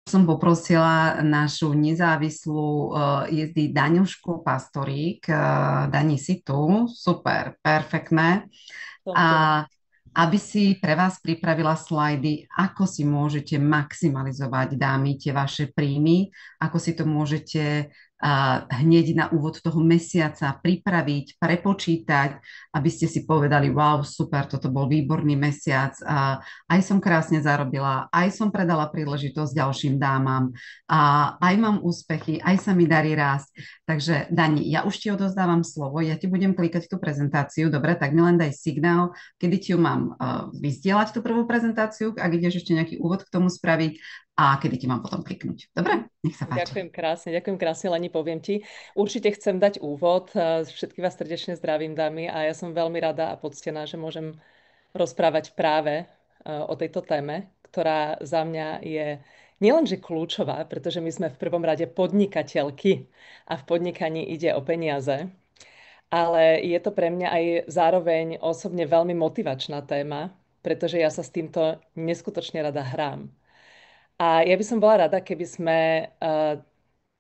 som poprosila našu nezávislú jezdy Daňušku Pastorík. Dani, si tu? Super, perfektné. Som tu. A aby si pre vás pripravila slajdy, ako si môžete maximalizovať, dámy, tie vaše príjmy, ako si to môžete hneď na úvod toho mesiaca pripraviť, prepočítať, aby ste si povedali, wow, super, toto bol výborný mesiac, aj som krásne zarobila, aj som predala príležitosť ďalším dámam, aj mám úspechy, aj sa mi darí rásť. Takže Dani, ja už ti odozdávam slovo, ja ti budem klikať tú prezentáciu, dobre, tak mi len daj signál, kedy ti ju mám vyzdieľať tú prvú prezentáciu, ak ideš ešte nejaký úvod k tomu spraviť a kedy ti mám potom kliknúť. Dobre? Nech sa páči. Ďakujem krásne, Leni, poviem ti. Určite chcem dať úvod. Všetky vás srdečne zdravím, dámy, a ja som veľmi rada a poctená, že môžem rozprávať práve o tejto téme, ktorá za mňa je nielenže kľúčová, pretože my sme v prvom rade podnikateľky a v podnikaní ide o peniaze, ale je to pre mňa aj zároveň osobne veľmi motivačná téma, pretože ja sa s týmto neskutočne rada hrám. A ja by som bola rada, keby sme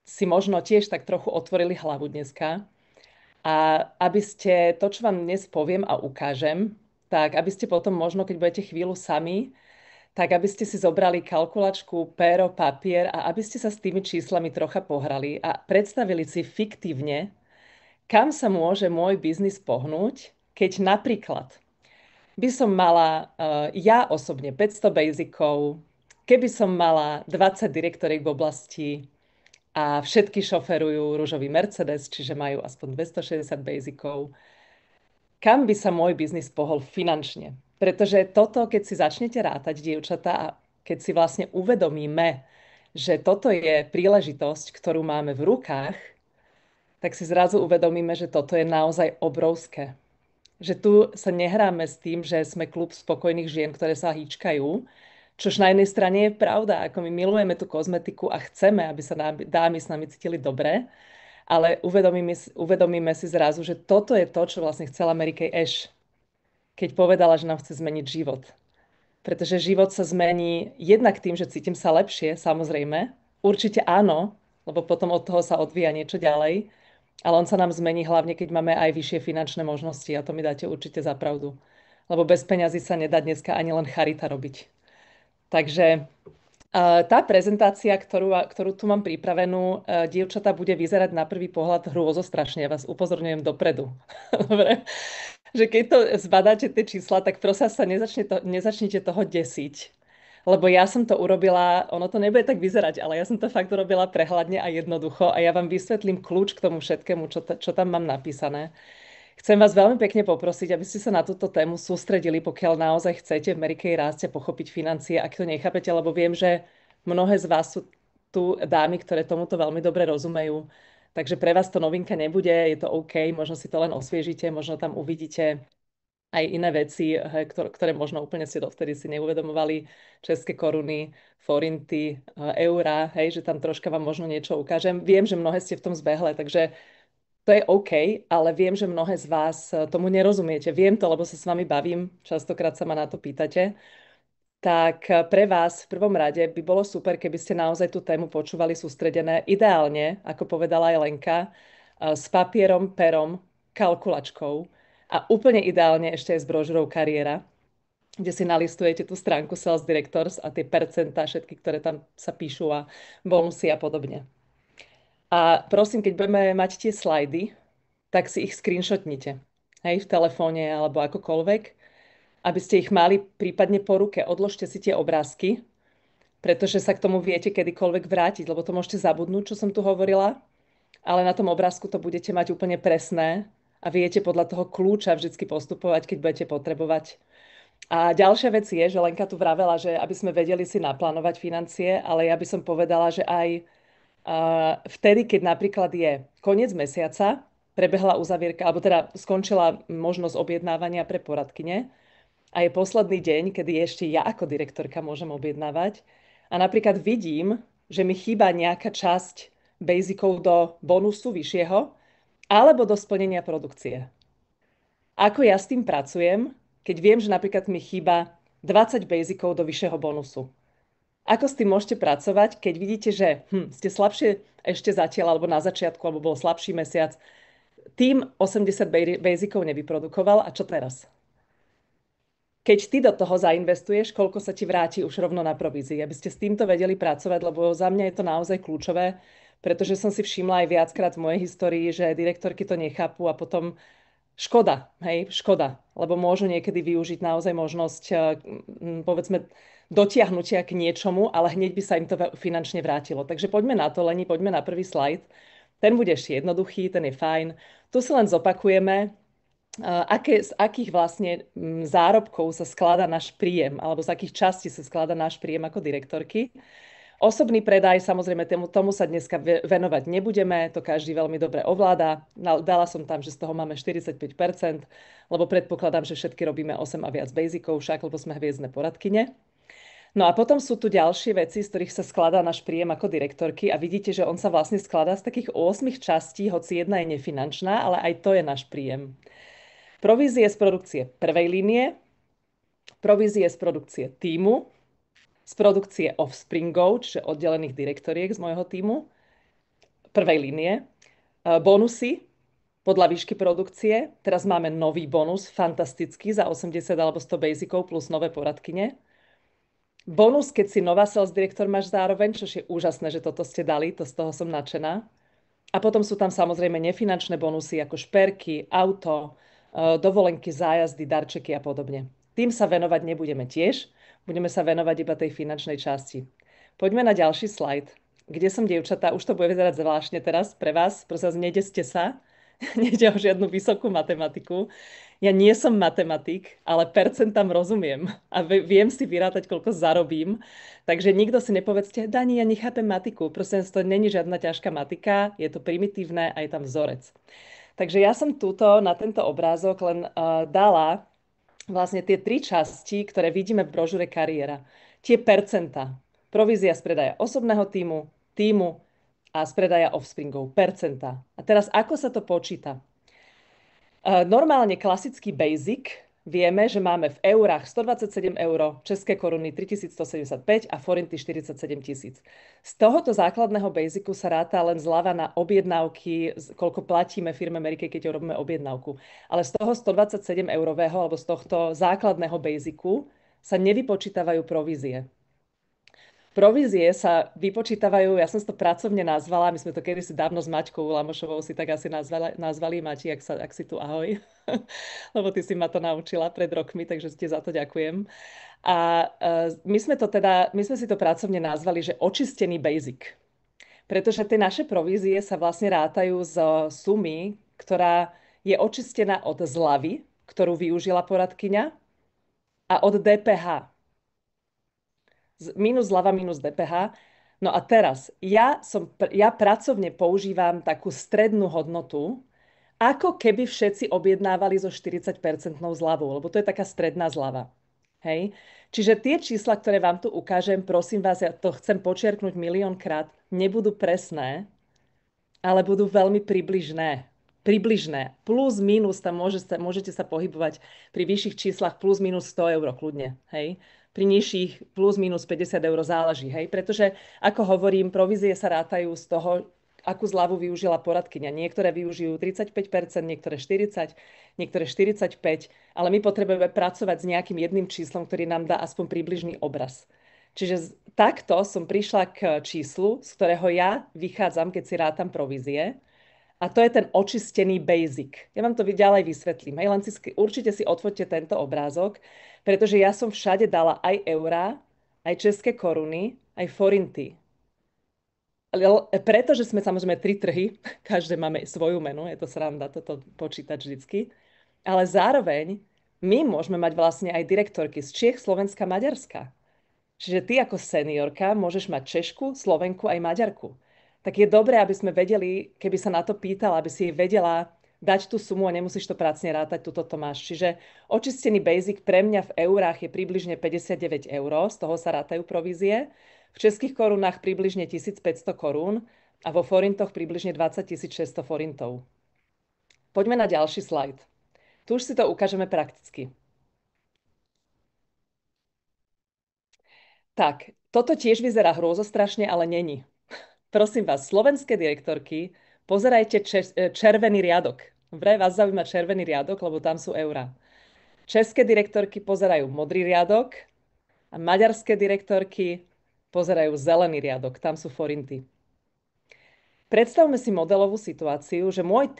si možno tiež tak trochu otvorili hlavu dneska a aby ste to, čo vám dnes poviem a ukážem, tak aby ste potom možno, keď budete chvíľu sami, tak aby ste si zobrali kalkulačku, péro, papier a aby ste sa s tými číslami trocha pohrali a predstavili si fiktívne, kam sa môže môj biznis pohnúť, keď napríklad by som mala ja osobne 500 basicov, keby som mala 20 direktoriek v oblasti a všetky šoferujú ružový Mercedes, čiže majú aspoň 260 basicov, kam by sa môj biznis pohol finančne? Pretože toto, keď si začnete rátať, dievčatá, a keď si vlastne uvedomíme, že toto je príležitosť, ktorú máme v rukách, tak si zrazu uvedomíme, že toto je naozaj obrovské. Že tu sa nehráme s tým, že sme klub spokojných žien, ktoré sa hýčkajú, čož na jednej strane je pravda, ako my milujeme tú kozmetiku a chceme, aby sa dámy s nami cítili dobre, ale uvedomíme si zrazu, že toto je to, čo vlastne chcela Mary Kay Ash, keď povedala, že nám chce zmeniť život. Pretože život sa zmení jednak tým, že cítim sa lepšie, samozrejme. Určite áno, lebo potom od toho sa odvíja niečo ďalej. Ale on sa nám zmení hlavne, keď máme aj vyššie finančné možnosti. A to mi dáte určite za pravdu. Lebo bez peňazí sa nedá dneska ani len charita robiť. Takže tá prezentácia, ktorú tu mám pripravenú, dievčatá, bude vyzerať na prvý pohľad hrôzostrašne. Ja vás upozorňujem dopredu. Dobre? Že keď to zbadáte tie čísla, tak prosím sa nezačnite toho desiť. Lebo ja som to urobila, ono to nebude tak vyzerať, ale ja som to fakt urobila prehľadne a jednoducho a ja vám vysvetlím kľúč k tomu všetkému, čo tam mám napísané. Chcem vás veľmi pekne poprosiť, aby ste sa na túto tému sústredili, pokiaľ naozaj chcete v Mary Kay rásť a pochopiť financie, ak to nechápete, lebo viem, že mnohé z vás sú tu dámy, ktoré tomuto veľmi dobre rozumejú. Takže pre vás to novinka nebude, je to OK, možno si to len osviežite, možno tam uvidíte aj iné veci, ktoré možno úplne ste dovtedy si neuvedomovali, české koruny, forinty, eurá, hej, že tam troška vám možno niečo ukážem. Viem, že mnohé ste v tom zbehle, takže to je OK, ale viem, že mnohé z vás tomu nerozumiete. Viem to, lebo sa s vami bavím, častokrát sa ma na to pýtate. Tak pre vás v prvom rade by bolo super, keby ste naozaj tú tému počúvali sústredené. Ideálne, ako povedala aj Lenka, s papierom, perom, kalkulačkou a úplne ideálne ešte aj s brožurou kariéra, kde si nalistujete tú stránku Sales Directors a tie percentá, všetky, ktoré tam sa píšu a bonusy a podobne. A prosím, keď budeme mať tie slajdy, tak si ich screenshotnite. Hej, v telefóne alebo akokoľvek, aby ste ich mali prípadne po ruke. Odložte si tie obrázky, pretože sa k tomu viete kedykoľvek vrátiť, lebo to môžete zabudnúť, čo som tu hovorila, ale na tom obrázku to budete mať úplne presné a viete podľa toho kľúča vždy postupovať, keď budete potrebovať. A ďalšia vec je, že Lenka tu vravela, že aby sme vedeli si naplánovať financie, ale ja by som povedala, že aj vtedy, keď napríklad je koniec mesiaca, prebehla uzavierka, alebo teda skončila možnosť objednávania pre poradkyne a je posledný deň, kedy ešte ja ako direktorka môžem objednávať a napríklad vidím, že mi chýba nejaká časť basicov do bonusu vyššieho alebo do splnenia produkcie. Ako ja s tým pracujem, keď viem, že napríklad mi chýba 20 basicov do vyššieho bonusu. Ako s tým môžete pracovať, keď vidíte, že ste slabšie ešte zatiaľ, alebo na začiatku, alebo bol slabší mesiac, tým 80 basicov nevyprodukoval a čo teraz? Keď ty do toho zainvestuješ, koľko sa ti vráti už rovno na provízii, aby ste s týmto vedeli pracovať, lebo za mňa je to naozaj kľúčové, pretože som si všimla aj viackrát v mojej histórii, že direktorky to nechápu a potom škoda, hej, škoda, lebo môžu niekedy využiť naozaj možnosť, povedzme, dotiahnutia k niečomu, ale hneď by sa im to finančne vrátilo. Takže poďme na to, Leni, poďme na prvý slajd. Ten bude ešte jednoduchý, ten je fajn. Tu si len zopakujeme, z akých vlastne zárobkov sa skladá náš príjem, alebo z akých častí sa skladá náš príjem ako direktorky. Osobný predaj, samozrejme, tomu sa dneska venovať nebudeme, to každý veľmi dobre ovláda. Dala som tam, že z toho máme 45%, lebo predpokladám, že všetky robíme 8 a viac basicov, však, lebo sme hviezdne poradkyne. No a potom sú tu ďalšie veci, z ktorých sa skladá náš príjem ako direktorky a vidíte, že on sa vlastne skladá z takých 8 častí, hoci jedna je nefinančná, ale aj to je náš príjem. Provízie z produkcie prvej línie, provízie z produkcie týmu, z produkcie offspringov, čiže oddelených direktoriek z môjho týmu, prvej línie, bonusy podľa výšky produkcie. Teraz máme nový bonus, fantastický, za 80 alebo 100 basicov plus nové poradkyne. Bonus, keď si nová sales direktor máš zároveň, čo je úžasné, že toto ste dali, to z toho som nadšená. A potom sú tam samozrejme nefinančné bonusy ako šperky, auto, dovolenky, zájazdy, darčeky a podobne. Tým sa venovať nebudeme tiež, budeme sa venovať iba tej finančnej časti. Poďme na ďalší slajd. Kde som, dievčatá? Už to bude vyzerať zvláštne teraz pre vás. Prosím vás, nedeste sa. Nejde o žiadnu vysokú matematiku. Ja nie som matematik, ale percentám rozumiem a viem si vyrátať, koľko zarobím. Takže nikto si nepovedzte, Dani, ja nechápem matiku. Prosím, to není žiadna ťažká matika, je to primitívne a je tam vzorec. Takže ja som túto na tento obrázok len dala vlastne tie tri časti, ktoré vidíme v brožúre kariéra. Tie percentá. Provízia z predaja osobného týmu a z predaja offspringov. Percentá. A teraz ako sa to počíta? Normálne klasický basic vieme, že máme v eurách 127 eur, české koruny 3175 a forinty 47 000. Z tohoto základného basicu sa ráta len zľava na objednávky, koľko platíme firme Amerike, keď robíme objednávku. Ale z toho 127 eurového alebo z tohto základného basicu sa nevypočítavajú provízie. Provízie sa vypočítavajú, ja som si to pracovne nazvala, my sme to kedysi dávno s Maťkou Lamošovou si tak asi nazvali Mati, ak si tu ahoj, lebo ty si ma to naučila pred rokmi, takže ti za to ďakujem. A my sme si to pracovne nazvali, že očistený basic. Pretože tie naše provízie sa vlastne rátajú z sumy, ktorá je očistená od zľavy, ktorú využila poradkyňa, a od DPH. Minus zľava, minus DPH. No a teraz, ja pracovne používam takú strednú hodnotu, ako keby všetci objednávali so 40% zľavou, lebo to je taká stredná zľava. Hej? Čiže tie čísla, ktoré vám tu ukážem, prosím vás, ja to chcem počiarknúť miliónkrát, nebudú presné, ale budú veľmi približné. Približné. Plus, minus, tam môžete sa pohybovať pri vyšších číslach plus, minus 100 eur kľudne. Hej? Pri nižších plus, minus 50 eur záleží. Hej? Pretože, ako hovorím, provízie sa rátajú z toho, akú zľavu využila poradkyňa. Niektoré využijú 35%, niektoré 40%, niektoré 45%, ale my potrebujeme pracovať s nejakým jedným číslom, ktorý nám dá aspoň približný obraz. Čiže takto som prišla k číslu, z ktorého ja vychádzam, keď si rátam provízie. A to je ten očistený basic. Ja vám to ďalej vysvetlím. Hej, len určite si otvorte tento obrázok, pretože ja som všade dala aj eurá, aj české koruny, aj forinty. Pretože sme samozrejme tri trhy, každé máme svoju menu, je to sranda toto počítať vždycky, ale zároveň my môžeme mať vlastne aj direktorky z Čiech, Slovenska, Maďarska. Čiže ty ako seniorka môžeš mať Češku, Slovenku aj Maďarku. Tak je dobré, aby sme vedeli, keby sa na to pýtala, aby si jej vedela dať tú sumu a nemusíš to pracne rátať, tuto to máš. Čiže očistený basic pre mňa v eurách je približne 59 eur, z toho sa rátajú provízie. V českých korunách približne 1500 korún a vo forintoch približne 20 600 forintov. Poďme na ďalší slajd. Tu už si to ukážeme prakticky. Tak, Toto tiež vyzerá hrôzostrašne, ale není. Prosím vás, slovenské direktorky, pozerajte červený riadok. Dobre, vás zaujíma červený riadok, lebo tam sú eurá. České direktorky pozerajú modrý riadok a maďarské direktorky pozerajú zelený riadok. Tam sú forinty. Predstavme si modelovú situáciu, že môj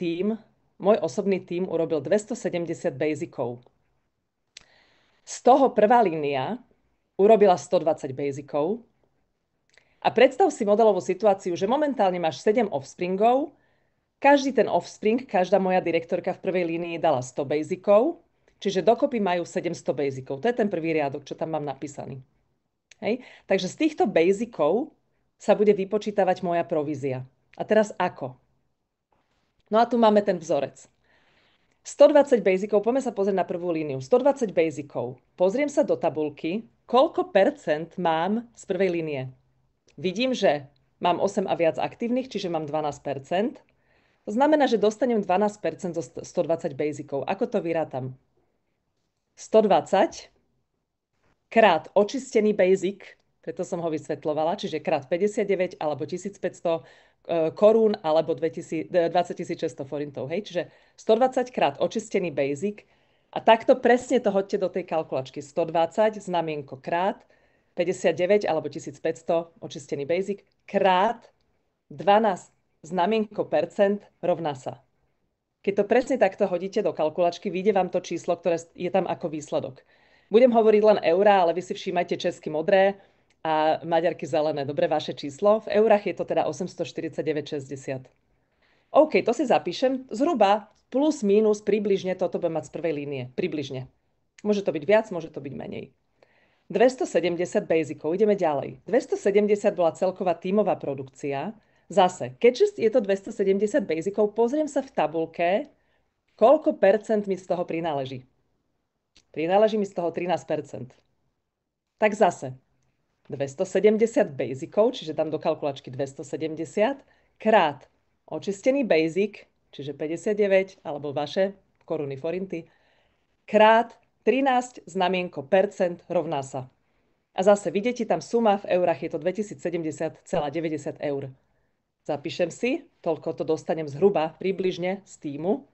osobný tím urobil 270 basicov. Z toho prvá línia urobila 120 basicov. A predstav si modelovú situáciu, že momentálne máš 7 offspringov, každý ten offspring, každá moja direktorka v prvej línii dala 100 basicov, čiže dokopy majú 700 basicov. To je ten prvý riadok, čo tam mám napísaný. Hej? Takže z týchto basicov sa bude vypočítavať moja provízia. A teraz ako? No a tu máme ten vzorec. 120 basicov, poďme sa pozrieť na prvú líniu. 120 basicov. Pozriem sa do tabulky, koľko percent mám z prvej línie. Vidím, že mám 8 a viac aktívnych, čiže mám 12%. To znamená, že dostanem 12% zo 120 basicov. Ako to vyrátam? 120 krát očistený basic, preto som ho vysvetľovala, čiže krát 59 alebo 1500 korún alebo 20 600 forintov. Hej? Čiže 120 krát očistený basic a takto presne to hoďte do tej kalkulačky. 120 znamienko krát 59 alebo 1500 očistený basic krát 12 znamienko percent rovná sa. Keď to presne takto hodíte do kalkulačky, vyjde vám to číslo, ktoré je tam ako výsledok. Budem hovoriť len eurá, ale vy si všímajte česky modré a maďarky zelené. Dobre, vaše číslo. V eurách je to teda 849,60. OK, to si zapíšem. Zhruba plus, mínus, približne toto bude mať z prvej línie. Približne. Môže to byť viac, môže to byť menej. 270 basicov. Ideme ďalej. 270 bola celková tímová produkcia. Zase, keďže je to 270 basicov, pozriem sa v tabulke, koľko percent mi z toho prináleží. Prináleží mi z toho 13%. Tak zase, 270 basicov, čiže dám do kalkulačky 270, krát očistený basic, čiže 59, alebo vaše koruny, forinty, krát 13 znamienko percent rovná sa. A zase vidíte tam suma, v eurách je to 2070,90 eur. Zapíšem si, toľko to dostanem zhruba, približne z týmu.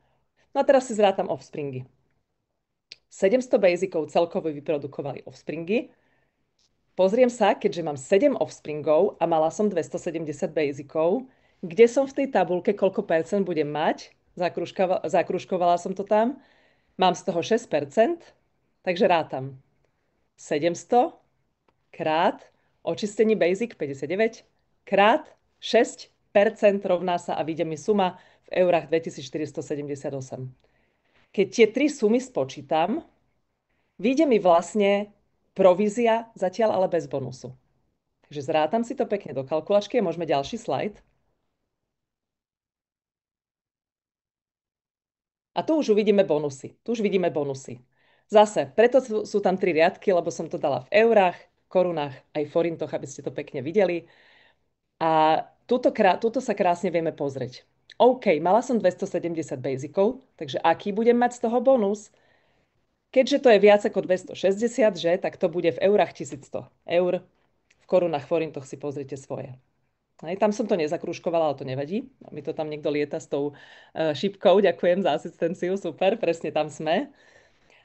No a teraz si zrátam offspringy. 700 basicov celkovo vyprodukovali offspringy. Pozriem sa, keďže mám 7 offspringov a mala som 270 basicov, kde som v tej tabulke, koľko percent budem mať, zakružkovala som to tam, mám z toho 6%, takže rátam. 700 krát očistení basic 59 krát 6% rovná sa a vyjde mi suma v eurách 2478. Keď tie tri sumy spočítam, vyjde mi vlastne provízia zatiaľ ale bez bonusu. Takže zrátam si to pekne do kalkulačky a môžeme ďalší slajd. A tu už uvidíme bonusy. Zase, preto sú tam 3 riadky, lebo som to dala v eurách, korunách aj forintoch, aby ste to pekne videli. A tuto sa krásne vieme pozrieť. OK, mala som 270 basicov, takže aký budem mať z toho bonus? Keďže to je viac ako 260, že, tak to bude v eurách 1100 eur. V korunách, forintoch si pozrite svoje. Aj tam som to nezakružkovala, ale to nevadí. Mi to tam niekto lieta s tou šipkou. Ďakujem za asistenciu, super, presne tam sme.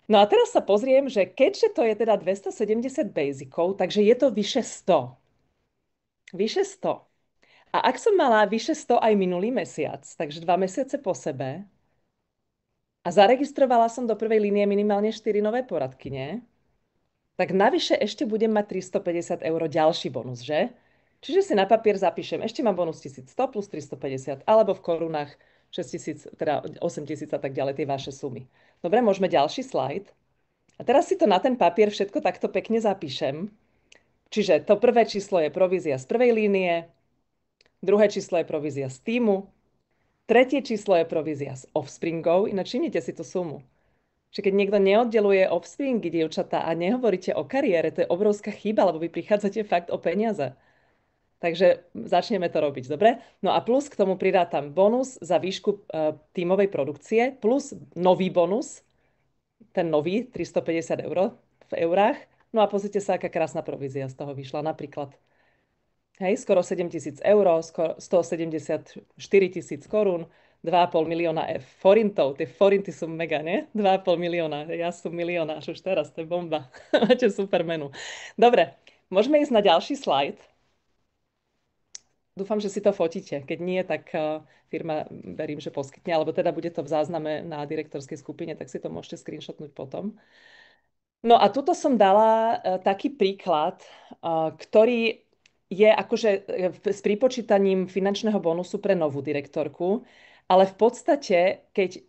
No a teraz sa pozriem, že keďže to je teda 270 basicov, takže je to vyše 100. Vyše 100. A ak som mala vyše 100 aj minulý mesiac, takže 2 mesiace po sebe, a zaregistrovala som do prvej línie minimálne 4 nové poradkyne, tak navyše ešte budem mať 350 eur ďalší bonus, že? Čiže si na papier zapíšem, ešte mám bonus 1100 plus 350, alebo v korunách 6000, teda 8000 a tak ďalej, tie vaše sumy. Dobre, môžeme ďalší slajd. A teraz si to na ten papier všetko takto pekne zapíšem. Čiže to prvé číslo je provízia z prvej línie, druhé číslo je provízia z týmu, tretie číslo je provízia z offspringov, ináč všimnite si tú sumu. Že keď niekto neoddeluje offspringy, dievčatá, a nehovoríte o kariére, to je obrovská chyba, lebo vy prichádzate fakt o peniaze. Takže začneme to robiť, dobre? No a plus k tomu pridátam bonus za výšku tímovej produkcie, plus nový bonus, ten nový 350 eur v eurách, No a pozrite sa, aká krásna provízia z toho vyšla. Napríklad, hej, skoro 7 000 eur, skoro 174 000 korún, 2,5 milióna forintov. Tie forinty sú mega, nie? 2,5 milióna. Ja som milionáš už teraz, to je bomba. Máte super menu. Dobre, môžeme ísť na ďalší slajd. Dúfam, že si to fotíte. Keď nie, tak firma verím, že poskytne, alebo teda bude to v zázname na direktorskej skupine, tak si to môžete screenshotnúť potom. No a tuto som dala taký príklad, ktorý je akože s pripočítaním finančného bonusu pre novú direktorku, ale v podstate, keď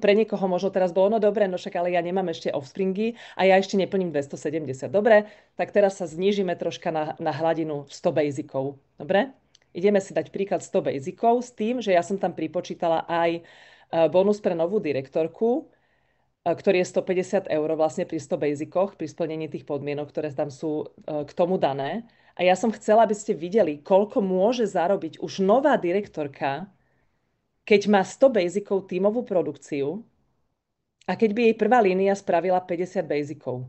pre niekoho možno teraz bolo, no dobre, no však ale ja nemám ešte offspringy a ja ešte neplním 270. Dobre, tak teraz sa znížime troška na hladinu 100 basicov. Dobre? Ideme si dať príklad 100 basicov s tým, že ja som tam pripočítala aj bonus pre novú direktorku, ktorý je 150 eur vlastne pri 100 basicoch, pri splnení tých podmienok, ktoré tam sú k tomu dané. A ja som chcela, aby ste videli, koľko môže zarobiť už nová direktorka, keď má 100 basicov tímovú produkciu a keď by jej prvá línia spravila 50 basicov.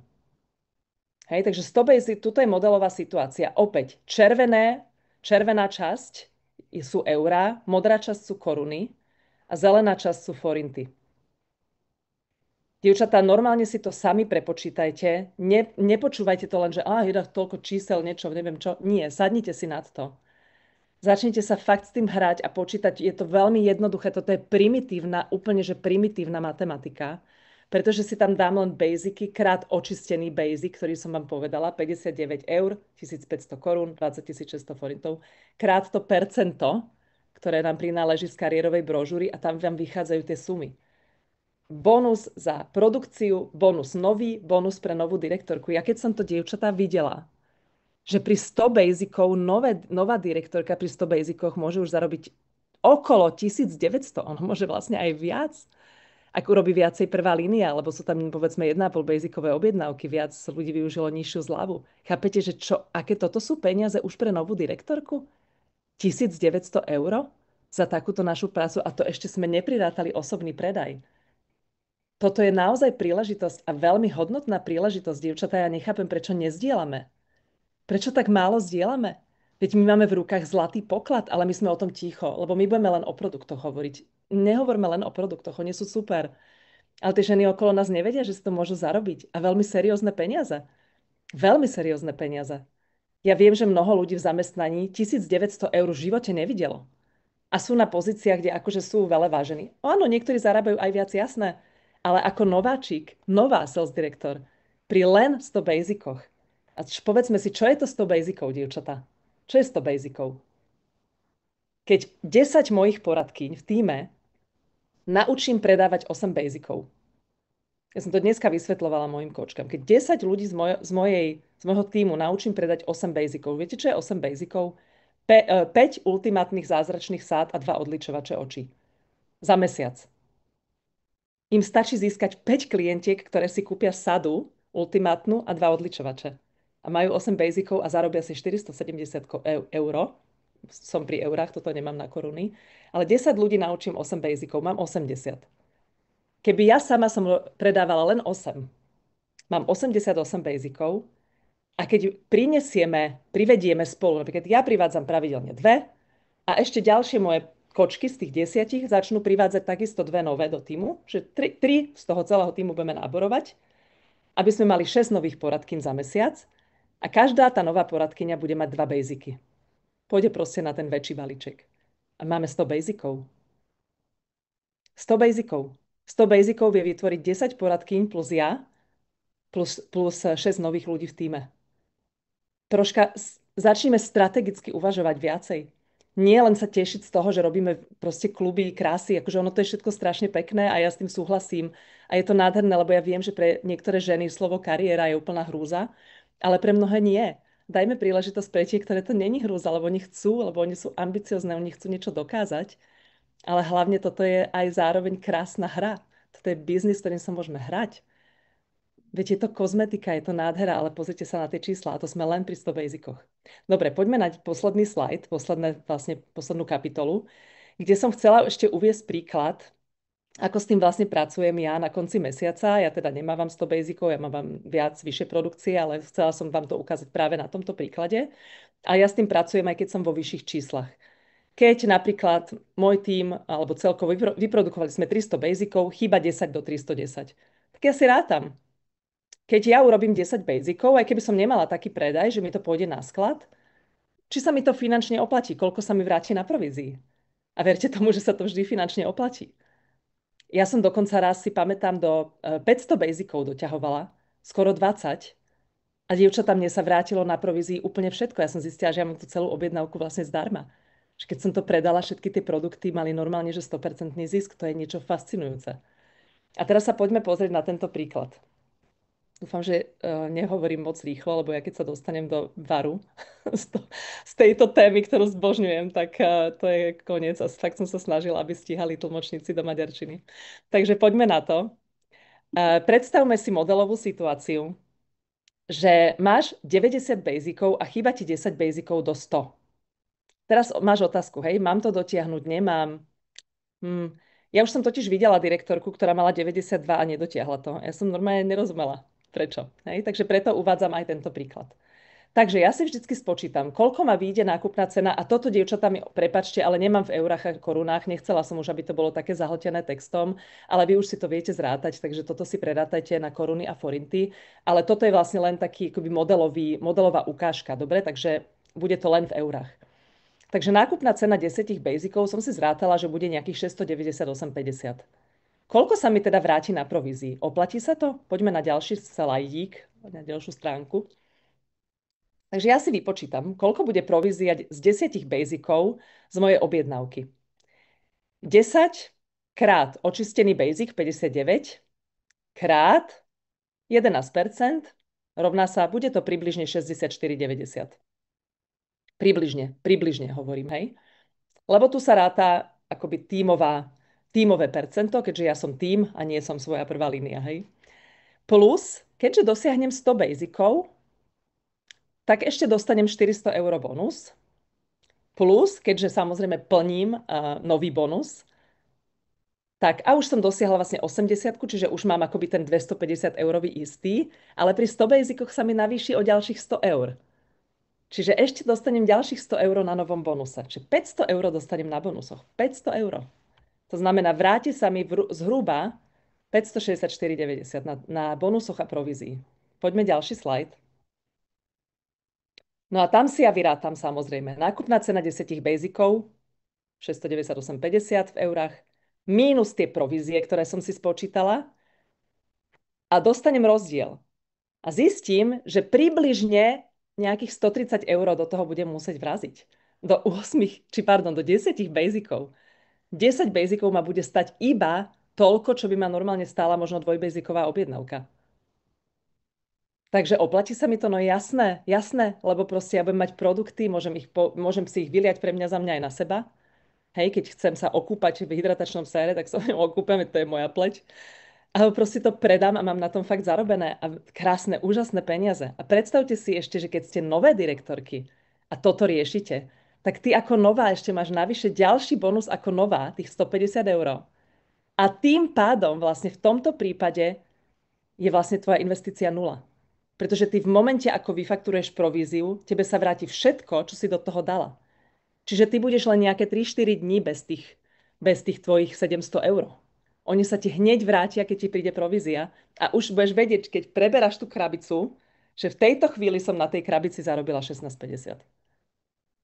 Hej, takže 100 basic, tuto je modelová situácia. Opäť, červená časť sú eurá, modrá časť sú koruny a zelená časť sú forinty. Dievčatá, normálne si to sami prepočítajte. Nepočúvajte to len, že je toľko čísel, niečo, neviem čo. Nie, sadnite si nad to. Začnite sa fakt s tým hrať a počítať. Je to veľmi jednoduché. Toto je primitívna, úplne že primitívna matematika, pretože si tam dám len basicy krát očistený basic, ktorý som vám povedala, 59 eur, 1500 korún, 20 600 forintov, krát to percento, ktoré nám prináleží z kariérovej brožúry a tam vám vychádzajú tie sumy. Bonus za produkciu, bonus nový, bonus pre novú direktorku. Ja keď som to, dievčatá, videla, že pri 100 basicov nová direktorka pri 100 basicoch môže už zarobiť okolo 1900. On môže vlastne aj viac, ak urobí viacej prvá línia, lebo sú tam povedzme 1,5 basicové objednávky, viac ľudí využilo nižšiu zľavu. Chápete, že aké toto sú peniaze už pre novú direktorku? 1900 eur za takúto našu prácu a to ešte sme neprirátali osobný predaj. Toto je naozaj príležitosť a veľmi hodnotná príležitosť, dievčatá. Ja nechápem, prečo nezdielame. Prečo tak málo zdieľame? Veď my máme v rukách zlatý poklad, ale my sme o tom ticho, lebo my budeme len o produktoch hovoriť. Nehovorme len o produktoch, oni sú super. Ale tie ženy okolo nás nevedia, že si to môžu zarobiť. A veľmi seriózne peniaze. Veľmi seriózne peniaze. Ja viem, že mnoho ľudí v zamestnaní 1900 eur v živote nevidelo. A sú na pozíciách, kde akože sú veľa vážení. Áno, niektorí zarábajú aj viac, jasné. Ale ako nováčik, nová sales director, pri len 100 basicoch. A povedzme si, čo je to 100 basicov, dievčatá? Čo je 100 basicov? Keď 10 mojich poradkyň v tíme naučím predávať 8 basicov. Ja som to dneska vysvetľovala mojim kočkám. Keď 10 ľudí z môjho týmu naučím predať 8 basicov, viete, čo je 8 basicov? 5 ultimátnych zázračných sád a 2 odličovače očí. Za mesiac. Im stačí získať 5 klientiek, ktoré si kúpia sadu, ultimátnu a 2 odličovače. A majú 8 basicov a zarobia si 470 eur. Som pri eurách, toto nemám na koruny. Ale 10 ľudí naučím 8 basicov, mám 80. Keby ja sama som predávala len 8, mám 88 basicov a keď privedieme spolu, napríklad ja privádzam pravidelne 2 a ešte ďalšie moje kočky z tých 10 začnú privádzať takisto 2 nové do týmu, že 3 z toho celého týmu budeme náborovať, aby sme mali 6 nových poradkyň za mesiac a každá tá nová poradkyňa bude mať 2 basicy. Pôjde proste na ten väčší balíček. A máme 100 basicov. 100 basicov. 100 basicov vie vytvoriť 10 poradkyň plus ja, plus 6 nových ľudí v týme. Troška začneme strategicky uvažovať viacej. Nie len sa tešiť z toho, že robíme proste kluby, krásy, akože ono to je všetko strašne pekné a ja s tým súhlasím. A je to nádherné, lebo ja viem, že pre niektoré ženy slovo kariéra je úplná hrúza, ale pre mnohé nie. Dajme príležitosť pre tie, ktoré to není hrúza, lebo oni chcú, lebo oni sú ambiciozne, oni chcú niečo dokázať. Ale hlavne toto je aj zároveň krásna hra. Toto je biznis, ktorým sa môžeme hrať. Veď je to kozmetika, je to nádhera, ale pozrite sa na tie čísla a to sme len pri 100 basicoch. Dobre, poďme na posledný slajd, poslednú kapitolu, kde som chcela ešte uviesť príklad ako s tým vlastne pracujem ja na konci mesiaca. Ja teda nemávam 100 basicov, ja mám viac, vyššie produkcie, ale chcela som vám to ukázať práve na tomto príklade. A ja s tým pracujem, aj keď som vo vyšších číslach. Keď napríklad môj tím, alebo celkovo vyprodukovali sme 300 basicov, chýba 10 do 310. Tak ja si rátam. Keď ja urobím 10 basicov, aj keby som nemala taký predaj, že mi to pôjde na sklad, či sa mi to finančne oplatí, koľko sa mi vráti na provízii. A verte tomu, že sa to vždy finančne oplatí. Ja som dokonca raz si pamätám do 500 basicov doťahovala, skoro 20. A dievčatá, mne sa vrátilo na provízii úplne všetko. Ja som zistila, že ja mám tú celú objednávku vlastne zdarma. Že keď som to predala, všetky tie produkty mali normálne, že 100% zisk, to je niečo fascinujúce. A teraz sa poďme pozrieť na tento príklad. Dúfam, že nehovorím moc rýchlo, lebo ja keď sa dostanem do varu z tejto témy, ktorú zbožňujem, tak to je koniec. A fakt som sa snažila, aby stíhali tlmočníci do maďarčiny. Takže poďme na to. Predstavme si modelovú situáciu, že máš 90 basicov a chýba ti 10 basicov do 100. Teraz máš otázku, hej, mám to dotiahnuť, nemám. Ja už som totiž videla direktorku, ktorá mala 92 a nedotiahla to. Ja som normálne nerozumela, prečo. Hej? Takže preto uvádzam aj tento príklad. Takže ja si vždycky spočítam, koľko ma vyjde nákupná cena a toto, dievčatá, mi prepáčte, ale nemám v eurách a korunách, nechcela som už, aby to bolo také zahltené textom, ale vy už si to viete zrátať, takže toto si prerátajte na koruny a forinty, ale toto je vlastne len taký akoby modelová ukážka, dobre? Takže bude to len v eurách. Takže nákupná cena 10 basicov som si zrátala, že bude nejakých 698,50. Koľko sa mi teda vráti na provízii? Oplatí sa to? Poďme na ďalší slajdík, na ďalšiu stránku. Takže ja si vypočítam, koľko bude provízia z 10 basicov z mojej objednávky. 10 krát očistený basic 59 krát 11% rovná sa, bude to približne 64,90. Približne hovorím, hej. Lebo tu sa ráta akoby tímové percento, keďže ja som tím a nie som svoja prvá línia, hej. Plus, keďže dosiahnem 100 basicov, tak ešte dostanem 400 eur bonus. Plus, keďže samozrejme plním nový bonus, tak a už som dosiahla vlastne 80, čiže už mám akoby ten 250 eurový istý, ale pri 100 basicoch sa mi navýši o ďalších 100 eur. Čiže ešte dostanem ďalších 100 eur na novom bonuse. Čiže 500 eur dostanem na bonusoch. 500 eur. To znamená, vráti sa mi zhruba 564,90 na bonusoch a provízii. Poďme ďalší slajd. No a tam si ja vyrátam samozrejme. Nákupná cena 10 basicov 698,50 v eurách mínus tie provízie, ktoré som si spočítala a dostanem rozdiel. A zistím, že približne nejakých 130 eur do toho budem musieť vraziť. Do 10 basicov. 10 basicov ma bude stať iba toľko, čo by ma normálne stála možno dvojbasiková objednávka. Takže oplatí sa mi to? No jasné, lebo proste ja budem mať produkty, môžem si ich vyliať pre mňa za mňa aj na seba. Hej, keď chcem sa okúpať v hydratačnom sére, tak sa okúpem, to je moja pleť. Ale proste to predám a mám na tom fakt zarobené a krásne, úžasné peniaze. A predstavte si ešte, že keď ste nové direktorky a toto riešite, tak ty ako nová ešte máš navyše ďalší bonus ako nová, tých 150 eur. A tým pádom vlastne v tomto prípade je vlastne tvoja investícia nula. Pretože ty v momente, ako vyfakturuješ províziu, tebe sa vráti všetko, čo si do toho dala. Čiže ty budeš len nejaké 3-4 dní bez tých tvojich 700 eur. Oni sa ti hneď vrátia, keď ti príde provízia a už budeš vedieť, keď preberáš tú krabicu, že v tejto chvíli som na tej krabici zarobila 16,50.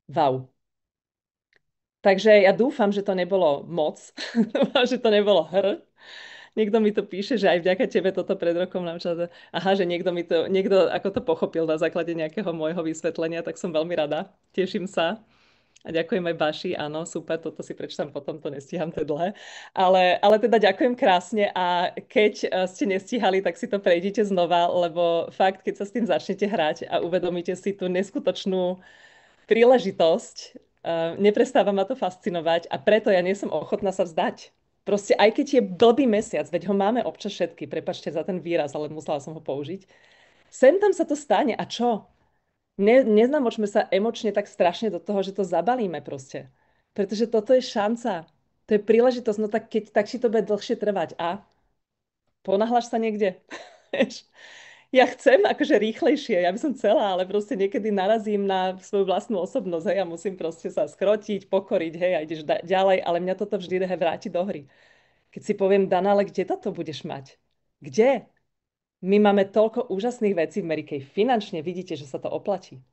Wow. Takže ja dúfam, že to nebolo moc, že to nebolo Niekto mi to píše, že aj vďaka tebe toto pred rokom napríklad, že niekto ako to pochopil na základe nejakého môjho vysvetlenia, tak som veľmi rada. Teším sa. A ďakujem aj Baši, áno, super, toto si prečítam potom, to nestíham, to je dlhé. Ale teda ďakujem krásne a keď ste nestíhali, tak si to prejdite znova, lebo fakt, keď sa s tým začnete hrať a uvedomíte si tú neskutočnú príležitosť, neprestáva ma to fascinovať a preto ja nie som ochotná sa vzdať. Proste aj keď je blbý mesiac, veď ho máme občas všetky, prepáčte za ten výraz, ale musela som ho použiť. Sem tam sa to stane a čo? Neznamočme sa emočne tak strašne do toho, že to zabalíme proste. Pretože toto je šanca. To je príležitosť, no tak keď tak si to bude dlhšie trvať. A ponáhľaš sa niekde? Vieš? Ja chcem akože rýchlejšie, ja by som chcela, ale proste niekedy narazím na svoju vlastnú osobnosť, hej, a musím proste sa skrotiť, pokoriť, hej, a ideš ďalej, ale mňa toto vždy vráti do hry. Keď si poviem, Dana, ale kde toto budeš mať? Kde? My máme toľko úžasných vecí v Amerike. Finančne vidíte, že sa to oplatí.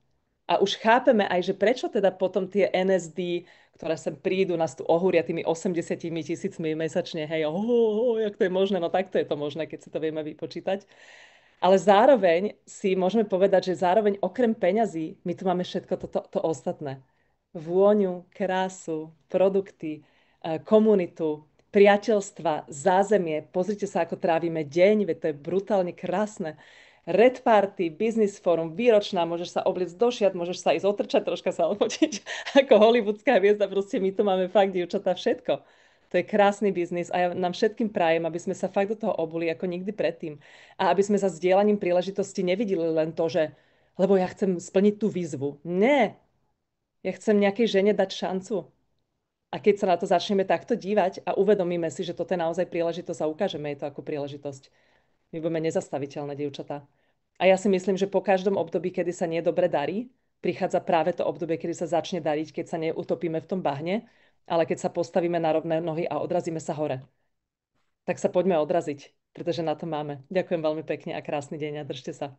A už chápeme aj, že prečo teda potom tie NSD, ktoré sem prídu, nás tu ohúria tými 80 000 mesačne, hej, jak to je možné, no takto je to možné, keď si to vieme vypočítať. Ale zároveň si môžeme povedať, že zároveň okrem peňazí my tu máme všetko to ostatné. Vôňu, krásu, produkty, komunitu, priateľstva, zázemie. Pozrite sa, ako trávime deň, veď to je brutálne krásne. Red party, business forum, výročná, môžeš sa obliecť do šiat, môžeš sa ísť otrčať, troška sa odfotiť ako hollywoodská hviezda. Proste my tu máme fakt, dievčatá, všetko. To je krásny biznis a ja nám všetkým prajem, aby sme sa fakt do toho obuli ako nikdy predtým. A aby sme za zdieľaním príležitosti nevideli len to, že lebo ja chcem splniť tú výzvu. Nie, ja chcem nejakej žene dať šancu. A keď sa na to začneme takto dívať a uvedomíme si, že toto je naozaj príležitosť a ukážeme jej to ako príležitosť, my budeme nezastaviteľné, dievčatá. A ja si myslím, že po každom období, kedy sa nie dobre darí, prichádza práve to obdobie, kedy sa začne dariť, keď sa neutopíme v tom bahne, ale keď sa postavíme na rovné nohy a odrazíme sa hore. Tak sa poďme odraziť, pretože na to máme. Ďakujem veľmi pekne a krásny deň a držte sa.